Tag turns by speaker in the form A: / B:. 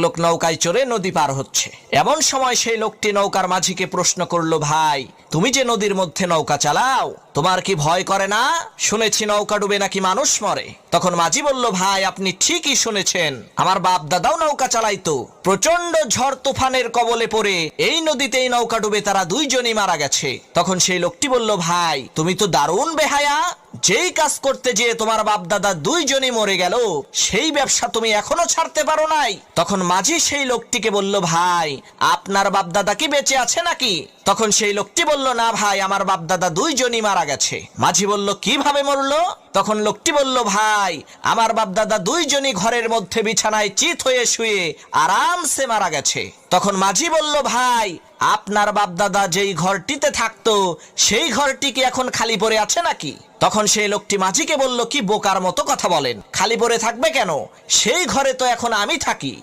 A: লোক নৌকায় চড়ে নদী পার হচ্ছে। এমন সময় সেই লোকটি নৌকার মাঝিকে প্রশ্ন করলো, ভাই তুমি যে নদীর মধ্যে নৌকা চালাও, তোমার কি ভয় করে না? শুনেছি নৌকা ডুবে নাকি মানুষ মরে। তখন মাঝি বলল, ভাই আপনি ঠিকই শুনেছেন, আমার বাপ দাদাও নৌকা চালাইতো। প্রচন্ড ঝড় তুফানের কবলে পড়ে এই নদীতেই নৌকা ডুবে তারা দুইজনই মারা গেছে। তখন সেই লোকটি বলল, ভাই তুমি তো দারুণ বেহায়া, যেই কাজ করতে যেয়ে তোমার বাপ দাদা দুইজনই মরে গেল, সেই ব্যবসা তুমি এখনো ছাড়তে পারো নাই। তখন মাঝি সেই লোকটিকে বলল, ভাই আপনার বাপ দাদা কি বেঁচে আছে নাকি? তখন সেই লোকটি বলল, না ভাই আমার বাপ দাদা দুইজনই মারা গেছে। মাঝি বলল, কিভাবে মরলো? তখন লোকটি বলল, ভাই আমার বাপ দাদা দুইজনই ঘরের মধ্যে বিছানায় চিত হয়ে শুয়ে আরামসে মারা গেছে। তখন মাঝি বলল, ভাই আপনার বাপ দাদা যেই ঘরটিতে থাকতো সেই ঘরটি কি এখন খালি পড়ে আছে নাকি? তখন সেই লোকটি মাঝিকে বলল, কি বোকার মতো কথা বলেন, খালি পড়ে থাকবে কেন? সেই ঘরে তো এখন আমি থাকি।